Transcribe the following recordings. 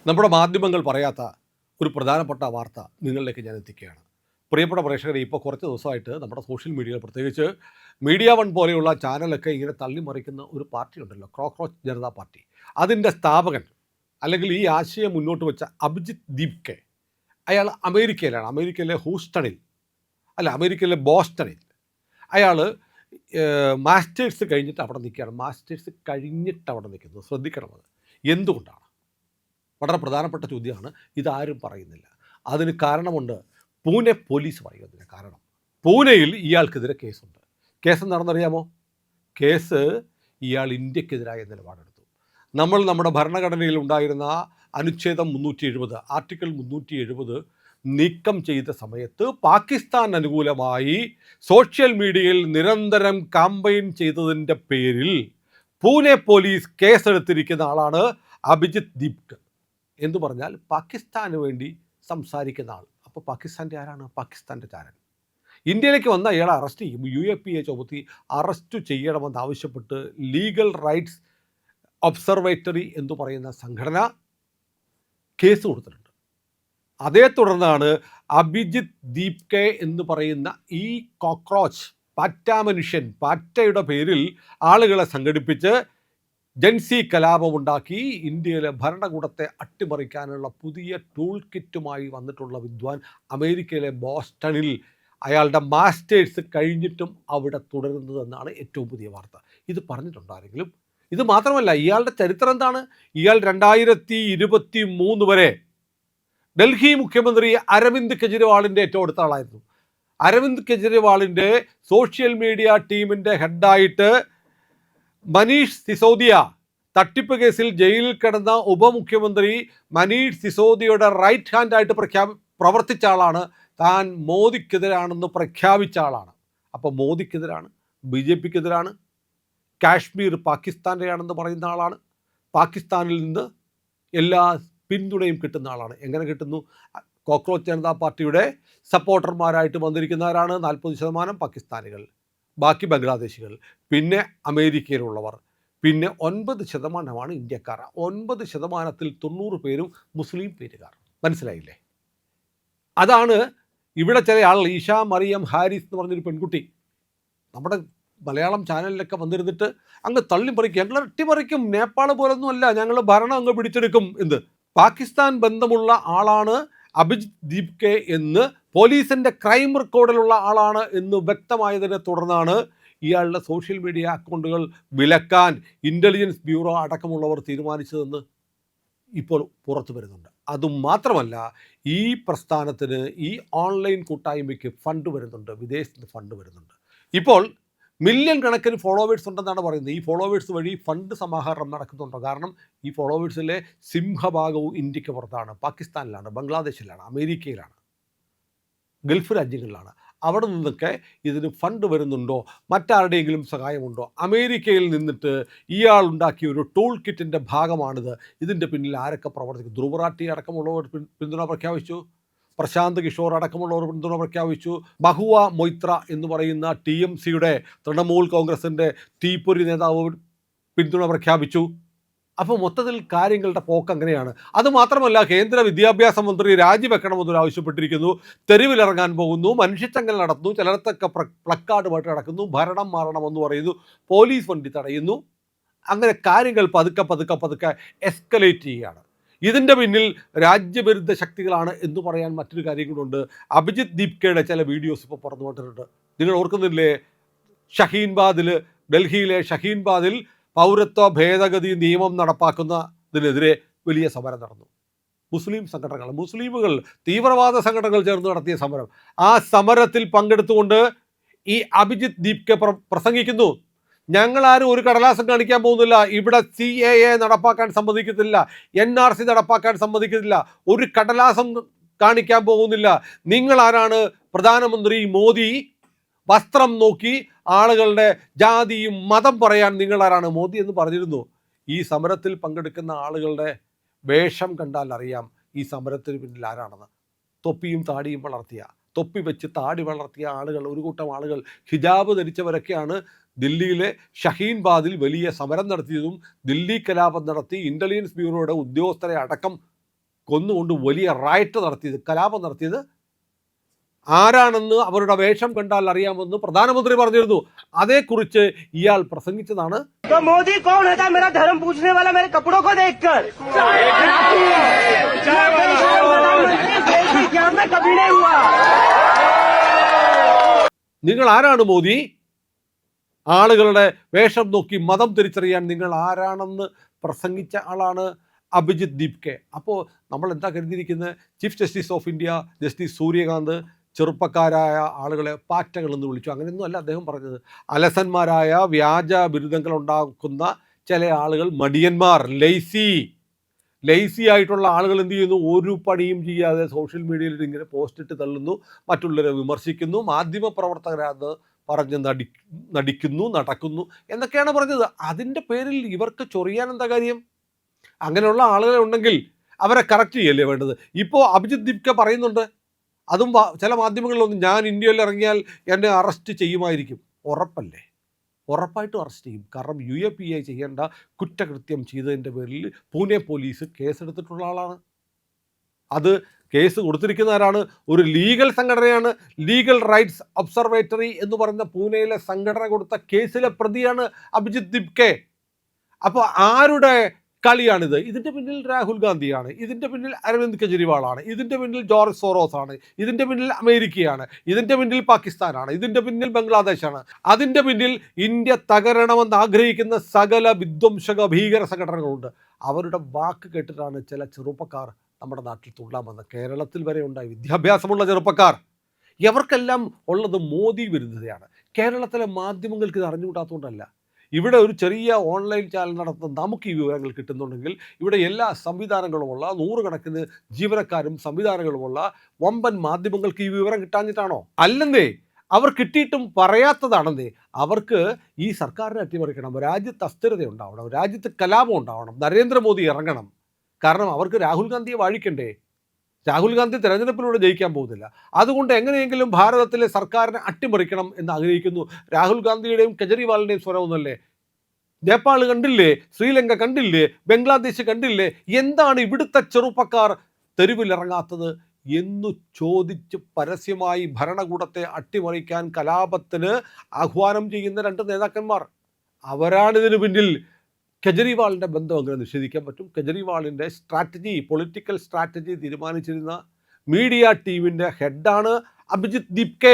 നമ്മുടെ മാധ്യമങ്ങൾ പറയാത്ത ഒരു പ്രധാനപ്പെട്ട വാർത്ത നിങ്ങളിലേക്ക് ഞാൻ എത്തിക്കുകയാണ്. പ്രിയപ്പെട്ട പ്രേക്ഷകരെ, ഇപ്പോൾ കുറച്ച് ദിവസമായിട്ട് നമ്മുടെ സോഷ്യൽ മീഡിയയിൽ, പ്രത്യേകിച്ച് മീഡിയ വൺ പോലെയുള്ള ചാനലൊക്കെ ഇങ്ങനെ തള്ളിമറിക്കുന്ന ഒരു പാർട്ടി ഉണ്ടല്ലോ, കോക്രോച്ച് ജനതാ പാർട്ടി. അതിൻ്റെ സ്ഥാപകൻ, അല്ലെങ്കിൽ ഈ ആശയം മുന്നോട്ട് വെച്ച അഭിജിത്ത് ദീപ്കെ, അയാൾ അമേരിക്കയിലാണ്. അമേരിക്കയിലെ ഹൂസ്റ്റണിൽ, അല്ല, അമേരിക്കയിലെ ബോസ്റ്റണിൽ അയാൾ മാസ്റ്റേഴ്സ് കഴിഞ്ഞിട്ട് അവിടെ നിൽക്കുകയാണ്. മാസ്റ്റേഴ്സ് കഴിഞ്ഞിട്ട് അവിടെ നിൽക്കുന്നത് ശ്രദ്ധിക്കണം. അത് എന്തുകൊണ്ടാണ്? വളരെ പ്രധാനപ്പെട്ട ചോദ്യമാണ്. ഇതാരും പറയുന്നില്ല. അതിന് കാരണമുണ്ട്. പൂനെ പോലീസ് പറയുന്നതിന് കാരണം. പൂനെയിൽ ഇയാൾക്കെതിരെ കേസുണ്ട്. കേസ് എന്താണെന്നറിയാമോ? കേസ് ഇയാൾ ഇന്ത്യക്കെതിരായ നിലപാടെടുത്തു. നമ്മുടെ ഭരണഘടനയിൽ ഉണ്ടായിരുന്ന അനുച്ഛേദം 370, ആർട്ടിക്കിൾ 370 നീക്കം ചെയ്ത സമയത്ത് പാകിസ്ഥാൻ അനുകൂലമായി സോഷ്യൽ മീഡിയയിൽ നിരന്തരം കാമ്പയിൻ ചെയ്തതിൻ്റെ പേരിൽ പൂനെ പോലീസ് കേസെടുത്തിരിക്കുന്ന ആളാണ് അഭിജിത്ത് ദീപ്കെ. എന്ന് പറഞ്ഞാൽ പാകിസ്ഥാന് വേണ്ടി സംസാരിക്കുന്ന ആൾ. അപ്പോൾ പാകിസ്ഥാൻ്റെ ആരാണ്? പാകിസ്ഥാൻ്റെ ചാരൻ. ഇന്ത്യയിലേക്ക് വന്ന അയാളെ അറസ്റ്റ് ചെയ്യും. UAPA ചുമത്തി അറസ്റ്റ് ചെയ്യണമെന്ന് ആവശ്യപ്പെട്ട് ലീഗൽ റൈറ്റ്സ് ഒബ്സർവേറ്ററി എന്ന് പറയുന്ന സംഘടന കേസ് കൊടുത്തിട്ടുണ്ട്. അതേ തുടർന്നാണ് അഭിജിത്ത് ദീപ്കെ എന്ന് പറയുന്ന ഈ കോക്രോച്ച് പാറ്റ പാറ്റയുടെ പേരിൽ ആളുകളെ സംഘടിപ്പിച്ച് ജൻസി കലാപമുണ്ടാക്കി ഇന്ത്യയിലെ ഭരണകൂടത്തെ അട്ടിമറിക്കാനുള്ള പുതിയ ടൂൾ കിറ്റുമായി വന്നിട്ടുള്ള വിദ്വാൻ അമേരിക്കയിലെ ബോസ്റ്റണിൽ അയാളുടെ മാസ്റ്റേഴ്സ് കഴിഞ്ഞിട്ടും അവിടെ തുടരുന്നതെന്നാണ് ഏറ്റവും പുതിയ വാർത്ത. ഇത് പറഞ്ഞിട്ടുണ്ടോ ആരെങ്കിലും? ഇത് മാത്രമല്ല, ഇയാളുടെ ചരിത്രം എന്താണ്? ഇയാൾ 2023 വരെ ഡൽഹി മുഖ്യമന്ത്രി അരവിന്ദ് കെജ്രിവാളിൻ്റെ ഏറ്റവും അടുത്ത ആളായിരുന്നു. അരവിന്ദ് കെജ്രിവാളിൻ്റെ സോഷ്യൽ മീഡിയ ടീമിൻ്റെ ഹെഡായിട്ട് മനീഷ് സിസോദിയ, തട്ടിപ്പ് കേസിൽ ജയിലിൽ കിടന്ന ഉപമുഖ്യമന്ത്രി മനീഷ് സിസോദിയയുടെ റൈറ്റ് ഹാൻഡായിട്ട് പ്രവർത്തിച്ച ആളാണ്. താൻ മോദിക്കെതിരാണെന്ന് പ്രഖ്യാപിച്ച ആളാണ്. അപ്പോൾ മോദിക്കെതിരാണ്, BJPക്കെതിരാണ്, കാശ്മീർ പാകിസ്ഥാൻ്റെയാണെന്ന് പറയുന്ന ആളാണ്. പാകിസ്ഥാനിൽ നിന്ന് എല്ലാ പിന്തുണയും കിട്ടുന്ന ആളാണ്. എങ്ങനെ കിട്ടുന്നു? കോക്രോച്ച് ജനതാ പാർട്ടിയുടെ സപ്പോർട്ടർമാരായിട്ട് വന്നിരിക്കുന്നവരാണ് 40% പാകിസ്ഥാനികൾ, ബാക്കി ബംഗ്ലാദേശികൾ, പിന്നെ അമേരിക്കയിലുള്ളവർ, പിന്നെ 9% ഇന്ത്യക്കാർ. 9%-ൽ 90 പേരും മുസ്ലിം പേരുകാർ. മനസ്സിലായില്ലേ? അതാണ് ഇവിടെ ചില ആളുകൾ, ഈഷ മറിയം ഹാരിസ് എന്ന് പറഞ്ഞൊരു പെൺകുട്ടി നമ്മുടെ മലയാളം ചാനലിലൊക്കെ വന്നിരുന്നിട്ട് അങ്ങ് തള്ളിപ്പറിക്കും. ഞങ്ങൾ അട്ടിമറിക്കും, നേപ്പാൾ പോലൊന്നും അല്ല, ഞങ്ങൾ ഭരണം അങ്ങ് പിടിച്ചെടുക്കും. എന്ത് പാകിസ്ഥാൻ ബന്ധമുള്ള ആളാണ് അഭിജിത്ത് ദീപ്കെ എന്ന് പോലീസിൻ്റെ ക്രൈം റെക്കോർഡിലുള്ള ആളാണ് എന്ന് വ്യക്തമായതിനെ തുടർന്നാണ് ഇയാളുടെ സോഷ്യൽ മീഡിയ അക്കൗണ്ടുകൾ വിലക്കാൻ ഇൻ്റലിജൻസ് ബ്യൂറോ അടക്കമുള്ളവർ തീരുമാനിച്ചതെന്ന് ഇപ്പോൾ പുറത്തു വരുന്നുണ്ട്. അതുമാത്രമല്ല, ഈ പ്രസ്ഥാനത്തിന്, ഈ ഓൺലൈൻ കൂട്ടായ്മയ്ക്ക് ഫണ്ട് വരുന്നുണ്ട്, വിദേശത്ത് ഫണ്ട് വരുന്നുണ്ട്. ഇപ്പോൾ മില്യൺ കണക്കിന് ഫോളോവേഴ്സ് ഉണ്ടെന്നാണ് പറയുന്നത്. ഈ ഫോളോവേഴ്സ് വഴി ഫണ്ട് സമാഹരണം നടക്കുന്നുണ്ടോ? കാരണം ഈ ഫോളോവേഴ്സിലെ സിംഹഭാഗവും ഇന്ത്യക്ക് പുറത്താണ്, പാകിസ്ഥാനിലാണ്, ബംഗ്ലാദേശിലാണ്, അമേരിക്കയിലാണ്, ഗൾഫ് രാജ്യങ്ങളിലാണ്. അവിടെ നിന്നൊക്കെ ഇതിന് ഫണ്ട് വരുന്നുണ്ടോ? മറ്റാരുടെയെങ്കിലും സഹായമുണ്ടോ? അമേരിക്കയിൽ നിന്നിട്ട് ഇയാൾ ഉണ്ടാക്കിയ ഒരു ടൂൾ കിറ്റിൻ്റെ ഭാഗമാണിത്. ഇതിൻ്റെ പിന്നിൽ ആരൊക്കെ പ്രവർത്തിക്കും? ധ്രുവറാട്ടി അടക്കമുള്ളവർ പിന്തുണ പ്രഖ്യാപിച്ചു, പ്രശാന്ത് കിഷോർ അടക്കമുള്ളവർ പിന്തുണ പ്രഖ്യാപിച്ചു, മഹുവ മൊയ്ത്ര എന്ന് പറയുന്ന TMCയുടെ, തൃണമൂൽ കോൺഗ്രസിൻ്റെ തീപ്പൊരി നേതാവ് പിന്തുണ പ്രഖ്യാപിച്ചു. അപ്പോൾ മൊത്തത്തിൽ കാര്യങ്ങളുടെ പോക്ക് അങ്ങനെയാണ്. അതുമാത്രമല്ല, കേന്ദ്ര വിദ്യാഭ്യാസ മന്ത്രി രാജിവെക്കണമെന്നൊരു ആവശ്യപ്പെട്ടിരിക്കുന്നു, തെരുവിലിറങ്ങാൻ പോകുന്നു, മനുഷ്യച്ചങ്ങൽ നടത്തുന്നു, ചിലർക്കൊക്കെ പ്ലക്കാർഡുമായിട്ട് നടക്കുന്നു, ഭരണം മാറണമെന്ന് പറയുന്നു, പോലീസ് വണ്ടി തടയുന്നു. അങ്ങനെ കാര്യങ്ങൾ പതുക്കെ എസ്കലേറ്റ് ചെയ്യുകയാണ്. ഇതിൻ്റെ പിന്നിൽ രാജ്യവിരുദ്ധ ശക്തികളാണ് എന്ന് പറയാൻ മറ്റൊരു കാര്യം കൂടെ. അഭിജിത്ത് ദീപ്കയുടെ ചില വീഡിയോസ് ഇപ്പോൾ പുറത്തു വന്നിട്ടുണ്ട്. നിങ്ങൾ ഓർക്കുന്നില്ലേ? ഡൽഹിയിലെ ഷഹീൻബാദിൽ പൗരത്വ ഭേദഗതി നിയമം നടപ്പാക്കുന്നതിനെതിരെ വലിയ സമരം നടന്നു. മുസ്ലിമുകൾ, തീവ്രവാദ സംഘടനകൾ ചേർന്ന് നടത്തിയ സമരം. ആ സമരത്തിൽ പങ്കെടുത്തുകൊണ്ട് ഈ അഭിജിത്ത് ദീപ്കെ പ്രസംഗിക്കുന്നു. ഞങ്ങളാരും ഒരു കടലാസം കാണിക്കാൻ പോകുന്നില്ല, ഇവിടെ CAA നടപ്പാക്കാൻ സമ്മതിക്കത്തില്ല, NRC നടപ്പാക്കാൻ സമ്മതിക്കത്തില്ല, ഒരു കടലാസം കാണിക്കാൻ പോകുന്നില്ല. നിങ്ങളാരാണ്? പ്രധാനമന്ത്രി മോദി വസ്ത്രം നോക്കി ആളുകളുടെ ജാതിയും മതം പറയാൻ നിങ്ങളാരാണ്? മോദി എന്ന് പറഞ്ഞിരുന്നു. ഈ സമരത്തിൽ പങ്കെടുക്കുന്ന ആളുകളുടെ വേഷം കണ്ടാൽ അറിയാം ഈ സമരത്തിന് പിന്നിൽ ആരാണെന്ന്. തൊപ്പിയും താടിയും വളർത്തിയ, തൊപ്പി വെച്ച് താടി വളർത്തിയ ആളുകൾ, ഒരു കൂട്ടം ആളുകൾ, ഹിജാബ് ധരിച്ചവരൊക്കെയാണ് ദില്ലിയിലെ ഷഹീൻബാദിൽ വലിയ സമരം നടത്തിയതും ദില്ലി കലാപം നടത്തി ഇൻ്റലിജൻസ് ബ്യൂറോയുടെ ഉദ്യോഗസ്ഥരെ അടക്കം കൊന്നുകൊണ്ട് വലിയ റൈറ്റ് നടത്തിയത്, കലാപം നടത്തിയത് ആരാണെന്ന് അവരുടെ വേഷം കണ്ടാൽ അറിയാമെന്ന് പ്രധാനമന്ത്രി പറഞ്ഞിരുന്നു. അതേക്കുറിച്ച് ഇയാൾ പ്രസംഗിച്ചതാണ്. മോദി कौन है मेरा धर्म पूछने वाला मेरे कपड़ों को देखकर कभी नहीं हुआ. നിങ്ങൾ ആരാണ് മോദി? ആളുകളുടെ വേഷം നോക്കി മതം തിരിച്ചറിയാൻ നിങ്ങൾ ആരാണെന്ന് പ്രസംഗിച്ച ആളാണ് അഭിജിത്ത് ദീപ്കെ. അപ്പോൾ നമ്മൾ എന്താ കരുതിയിരിക്കുന്നത്? Chief justice of India justice Suryakant ചെറുപ്പക്കാരായ ആളുകളെ പാറ്റകളെന്ന് വിളിച്ചു. അങ്ങനെയൊന്നും അല്ല അദ്ദേഹം പറഞ്ഞത്. അലസന്മാരായ വ്യാജ ബിരുദങ്ങൾ ഉണ്ടാക്കുന്ന ചില ആളുകൾ, മടിയന്മാർ, ലേസി ആയിട്ടുള്ള ആളുകൾ എന്ത് ചെയ്യുന്നു? ഒരു പണിയും ചെയ്യാതെ സോഷ്യൽ മീഡിയയിൽ ഇങ്ങനെ പോസ്റ്റ് ഇട്ട് തള്ളുന്നു, മറ്റുള്ളവരെ വിമർശിക്കുന്നു, മാധ്യമപ്രവർത്തകരാന്ന് പറഞ്ഞ് നടിക്കുന്നു, നടക്കുന്നു എന്നൊക്കെയാണ് പറഞ്ഞത്. അതിൻ്റെ പേരിൽ ഇവർക്ക് ചൊറിയാൻ എന്താ കാര്യം? അങ്ങനെയുള്ള ആളുകളെ ഉണ്ടെങ്കിൽ അവരെ കറക്റ്റ് ചെയ്യല്ലേ വേണ്ടത്? ഇപ്പോൾ അഭിജിത്ത് ദീപ്കെ പറയുന്നുണ്ട്, അതും ചില മാധ്യമങ്ങളിലൊന്നും, ഞാൻ ഇന്ത്യയിൽ ഇറങ്ങിയാൽ എന്നെ അറസ്റ്റ് ചെയ്യുമായിരിക്കും. ഉറപ്പല്ലേ? ഉറപ്പായിട്ടും അറസ്റ്റ് ചെയ്യും. കാരണം UAPA ചെയ്യേണ്ട കുറ്റകൃത്യം ചെയ്തതിൻ്റെ പേരിൽ പൂനെ പോലീസ് കേസെടുത്തിട്ടുള്ള ആളാണ്. അത് കേസ് കൊടുത്തിരിക്കുന്ന ആരാണ്? ഒരു ലീഗൽ സംഘടനയാണ്. ലീഗൽ റൈറ്റ്സ് ഒബ്സർവേറ്ററി എന്ന് പറയുന്ന പൂനെയിലെ സംഘടന കൊടുത്ത കേസിലെ പ്രതിയാണ് അഭിജിത്ത് ദീപ്കെ. അപ്പോൾ ആരുടെ കളിയാണിത്? ഇതിൻ്റെ പിന്നിൽ രാഹുൽ ഗാന്ധിയാണ്, ഇതിൻ്റെ പിന്നിൽ അരവിന്ദ് കെജ്രിവാളാണ്, ഇതിൻ്റെ പിന്നിൽ ജോർജ് സോറോസ് ആണ്, ഇതിൻ്റെ പിന്നിൽ അമേരിക്കയാണ്, ഇതിൻ്റെ പിന്നിൽ പാകിസ്ഥാനാണ്, ഇതിൻ്റെ പിന്നിൽ ബംഗ്ലാദേശാണ്, അതിൻ്റെ പിന്നിൽ ഇന്ത്യ തകരണമെന്ന് ആഗ്രഹിക്കുന്ന സകല വിധ്വംസക ഭീകര സംഘടനകളുണ്ട്. അവരുടെ വാക്ക് കേട്ടിട്ടാണ് ചില ചെറുപ്പക്കാർ നമ്മുടെ നാട്ടിൽ തുള്ളാൻ വന്നത്. കേരളത്തിൽ വരെ ഉണ്ടായി വിദ്യാഭ്യാസമുള്ള ചെറുപ്പക്കാർ. ഇവർക്കെല്ലാം ഉള്ളത് മോദി വിരുദ്ധതയാണ്. കേരളത്തിലെ മാധ്യമങ്ങൾക്ക് ഇത് അറിഞ്ഞുകൂടാത്തതുകൊണ്ടല്ല. ഇവിടെ ഒരു ചെറിയ ഓൺലൈൻ ചാനൽ നടത്തുന്ന നമുക്ക് ഈ വിവരങ്ങൾ കിട്ടുന്നുണ്ടെങ്കിൽ ഇവിടെ എല്ലാ സംവിധാനങ്ങളുമുള്ള നൂറുകണക്കിന് ജീവനക്കാരും സംവിധാനങ്ങളുമുള്ള വമ്പൻ മാധ്യമങ്ങൾക്ക് ഈ വിവരം കിട്ടാഞ്ഞിട്ടാണോ? അല്ലെന്നേ, അവർ കിട്ടിയിട്ടും പറയാത്തതാണെന്നേ. അവർക്ക് ഈ സർക്കാരിനെ അട്ടിമറിക്കണം, രാജ്യത്ത് അസ്ഥിരത ഉണ്ടാവണം, രാജ്യത്ത് കലാപം ഉണ്ടാവണം, നരേന്ദ്രമോദി ഇറങ്ങണം. കാരണം അവർക്ക് രാഹുൽ ഗാന്ധിയെ വാഴിക്കണ്ടേ? രാഹുൽ ഗാന്ധി തെരഞ്ഞെടുപ്പിലൂടെ ജയിക്കാൻ പോകുന്നില്ല. അതുകൊണ്ട് എങ്ങനെയെങ്കിലും ഭാരതത്തിലെ സർക്കാരിനെ അട്ടിമറിക്കണം എന്ന് ആഗ്രഹിക്കുന്നു. രാഹുൽ ഗാന്ധിയുടെയും കെജ്രിവാളിൻ്റെയും സ്വരമൊന്നുമല്ലേ? നേപ്പാൾ കണ്ടില്ലേ? ശ്രീലങ്ക കണ്ടില്ലേ? ബംഗ്ലാദേശ് കണ്ടില്ലേ? എന്താണ് ഇവിടുത്തെ ചെറുപ്പക്കാർ തെരുവിലിറങ്ങാത്തത് എന്നു ചോദിച്ച് പരസ്യമായി ഭരണകൂടത്തെ അട്ടിമറിക്കാൻ കലാപത്തിന് ആഹ്വാനം ചെയ്യുന്ന രണ്ട് നേതാക്കന്മാർ. അവരാണിതിനു പിന്നിൽ. കെജ്രിവാളിൻ്റെ ബന്ധം അങ്ങനെ നിഷേധിക്കാൻ പറ്റും? കെജ്രിവാളിൻ്റെ സ്ട്രാറ്റജി, പൊളിറ്റിക്കൽ സ്ട്രാറ്റജി തീരുമാനിച്ചിരുന്ന മീഡിയ ടീമിൻ്റെ ഹെഡാണ് അഭിജിത്ത് ദീപ്കെ.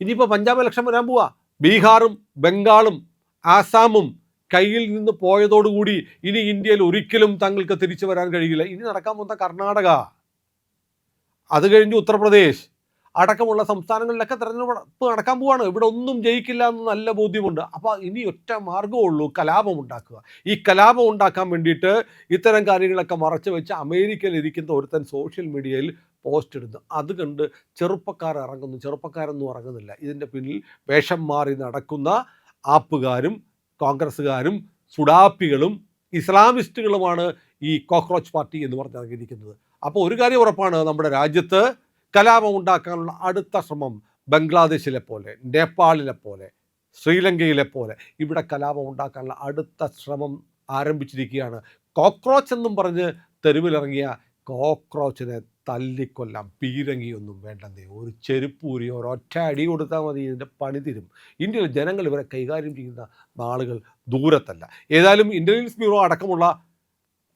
ഇനിയിപ്പോൾ പഞ്ചാബ് ഇലക്ഷൻ വരാൻ പോവാ. ബീഹാറും ബംഗാളും ആസാമും കയ്യിൽ നിന്ന് പോയതോടുകൂടി ഇനി ഇന്ത്യയിൽ ഒരിക്കലും തങ്ങൾക്ക് തിരിച്ചു വരാൻ കഴിയില്ല. ഇനി നടക്കാൻ പോകുന്ന കർണാടക, അത് കഴിഞ്ഞ് ഉത്തർപ്രദേശ് അടക്കമുള്ള സംസ്ഥാനങ്ങളിലൊക്കെ തെരഞ്ഞെടുപ്പ് നടക്കാൻ പോവാണ്. ഇവിടെ ഒന്നും ജയിക്കില്ല എന്ന് നല്ല ബോധ്യമുണ്ട്. അപ്പോൾ ഇനി ഒറ്റ മാർഗ്ഗമുള്ളൂ, കലാപം ഉണ്ടാക്കുക. ഈ കലാപം ഉണ്ടാക്കാൻ വേണ്ടിയിട്ട് ഇത്തരം കാര്യങ്ങളൊക്കെ മറച്ചു വെച്ച് അമേരിക്കയിൽ ഇരിക്കുന്ന ഒരുത്തൻ സോഷ്യൽ മീഡിയയിൽ പോസ്റ്റ് ഇടുന്നു. അത് കണ്ട് ചെറുപ്പക്കാർ ഇറങ്ങുന്നു. ചെറുപ്പക്കാരൊന്നും ഇറങ്ങുന്നില്ല. ഇതിൻ്റെ പിന്നിൽ വേഷം മാറി നടക്കുന്ന ആപ്പുകാരും കോൺഗ്രസ്സുകാരും സുഡാപ്പികളും ഇസ്ലാമിസ്റ്റുകളുമാണ് ഈ കോക്രോച്ച് പാർട്ടി എന്ന് പറഞ്ഞിരിക്കുന്നത്. അപ്പോൾ ഒരു കാര്യം ഉറപ്പാണ്, നമ്മുടെ രാജ്യത്ത് കലാപം ഉണ്ടാക്കാനുള്ള അടുത്ത ശ്രമം ബംഗ്ലാദേശിലെ പോലെ, നേപ്പാളിലെ പോലെ, ശ്രീലങ്കയിലെ പോലെ ഇവിടെ കലാപം ഉണ്ടാക്കാനുള്ള അടുത്ത ശ്രമം ആരംഭിച്ചിരിക്കുകയാണ്. കോക്രോച്ച് എന്നും പറഞ്ഞ് തെരുവിലിറങ്ങിയ കോക്രോച്ചിനെ തല്ലിക്കൊല്ലാം. പീരങ്കിയൊന്നും വേണ്ടെന്നേ, ഒരു ചെരുപ്പൂരി ഒരൊറ്റ അടി കൊടുത്താൽ മതി, ഇതിൻ്റെ പണി തീരും. ഇന്ത്യയിലെ ജനങ്ങൾ ഇവരെ കൈകാര്യം ചെയ്യുന്ന നാളുകൾ ദൂരത്തല്ല. ഏതായാലും ഇൻ്റലിജൻസ് ബ്യൂറോ അടക്കമുള്ള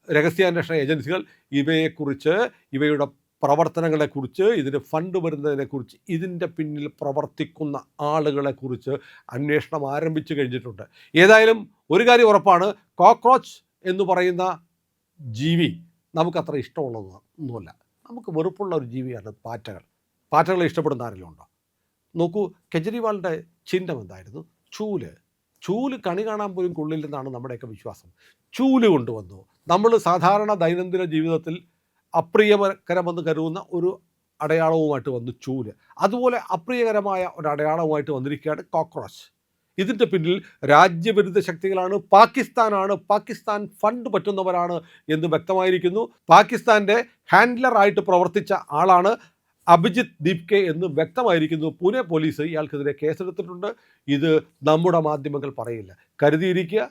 രഹസ്യാന്വേഷണ ഏജൻസികൾ ഇവയെക്കുറിച്ച്, ഇവയുടെ പ്രവർത്തനങ്ങളെക്കുറിച്ച്, ഇതിന് ഫണ്ട് വരുന്നതിനെക്കുറിച്ച്, ഇതിൻ്റെ പിന്നിൽ പ്രവർത്തിക്കുന്ന ആളുകളെക്കുറിച്ച് അന്വേഷണം ആരംഭിച്ചു കഴിഞ്ഞിട്ടുണ്ട്. ഏതായാലും ഒരു കാര്യം ഉറപ്പാണ്, കോക്രോച്ച് എന്ന് പറയുന്ന ജീവി നമുക്കത്ര ഇഷ്ടമുള്ളതൊന്നുമല്ല. നമുക്ക് വെറുപ്പുള്ള ഒരു ജീവിയാണ് പാറ്റകൾ. പാറ്റകളെ ഇഷ്ടപ്പെടുന്ന ആരെങ്കിലും ഉണ്ടോ? നോക്കൂ, കെജ്രിവാളിൻ്റെ ചിഹ്നം എന്തായിരുന്നു? ചൂല് കണി കാണാൻ പോലും കൊള്ളില്ലെന്നാണ് നമ്മുടെയൊക്കെ വിശ്വാസം. ചൂല് കൊണ്ടുവന്നു. നമ്മൾ സാധാരണ ദൈനംദിന ജീവിതത്തിൽ അപ്രിയകരമെന്ന് കരുതുന്ന ഒരു അടയാളവുമായിട്ട് വന്നു ചൂല്. അതുപോലെ അപ്രിയകരമായ ഒരു അടയാളവുമായിട്ട് വന്നിരിക്കുകയാണ് കോക്രോച്ച്. ഇതിൻ്റെ പിന്നിൽ രാജ്യവിരുദ്ധ ശക്തികളാണ്, പാകിസ്ഥാനാണ്, പാകിസ്ഥാൻ ഫണ്ട് പറ്റുന്നവരാണ് എന്ന് വ്യക്തമായിരിക്കുന്നു. പാകിസ്ഥാൻ്റെ ഹാൻഡ്ലറായിട്ട് പ്രവർത്തിച്ച ആളാണ് അഭിജിത്ത് ദീപ്കെ എന്ന് വ്യക്തമായിരിക്കുന്നു. പൂനെ പോലീസ് ഇയാൾക്കെതിരെ കേസെടുത്തിട്ടുണ്ട്. ഇത് നമ്മുടെ മാധ്യമങ്ങൾ പറയില്ല. കരുതിയിരിക്കുക,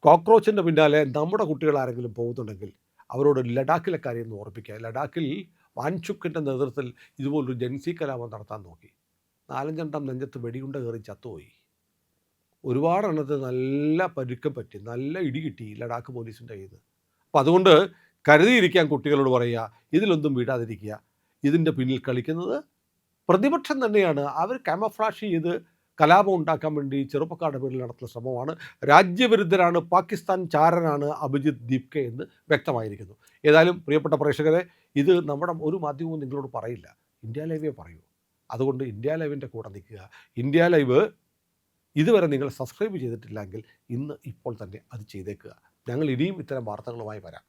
കോക്രോച്ചിൻ്റെ പിന്നാലെ നമ്മുടെ കുട്ടികൾ ആരെങ്കിലും പോകുന്നുണ്ടെങ്കിൽ അവരോട് ലഡാക്കിലെ കാര്യം ഒന്ന് ഓർപ്പിക്കുക. ലഡാക്കിൽ വാൻചുക്കിൻ്റെ നേതൃത്വത്തിൽ ഇതുപോലൊരു ജൻസി കലാപം നടത്താൻ നോക്കി. 4-5 നെഞ്ചത്ത് വെടിയുണ്ട കയറി ചത്തുപോയി. ഒരുപാട് എണ്ണത്തിന് നല്ല പരുക്കം പറ്റി, നല്ല ഇടി കിട്ടി ലഡാക്ക് പോലീസിൻ്റെ കയ്യിൽ നിന്ന്. അപ്പം അതുകൊണ്ട് കരുതിയിരിക്കാൻ കുട്ടികളോട് പറയുക, ഇതിലൊന്നും വീഴാതിരിക്കുക. ഇതിൻ്റെ പിന്നിൽ കളിക്കുന്നത് പ്രതിപക്ഷം തന്നെയാണ്. അവർ കാമഫ്ലാഷ് ചെയ്ത് കലാപം ഉണ്ടാക്കാൻ വേണ്ടി ചെറുപ്പക്കാരുടെ പേരിൽ നടത്തുന്ന ശ്രമമാണ്. രാജ്യവിരുദ്ധരാണ്, പാകിസ്ഥാൻ ചാരനാണ് അഭിജിത്ത് ദീപ്കെ എന്ന് വ്യക്തമായിരിക്കുന്നു. ഏതായാലും പ്രിയപ്പെട്ട പ്രേക്ഷകരെ, ഇത് നമ്മുടെ ഒരു മാധ്യമവും നിങ്ങളോട് പറയില്ല, ഇന്ത്യ ലൈവേ പറയൂ. അതുകൊണ്ട് ഇന്ത്യ ലൈവിൻ്റെ കൂടെ നിൽക്കുക. ഇന്ത്യ ലൈവ് ഇതുവരെ നിങ്ങൾ സബ്സ്ക്രൈബ് ചെയ്തിട്ടില്ലെങ്കിൽ ഇപ്പോൾ തന്നെ അത് ചെയ്തേക്കുക. ഞങ്ങൾ ഇനിയും ഇത്തരം വാർത്തകളുമായി വരാം.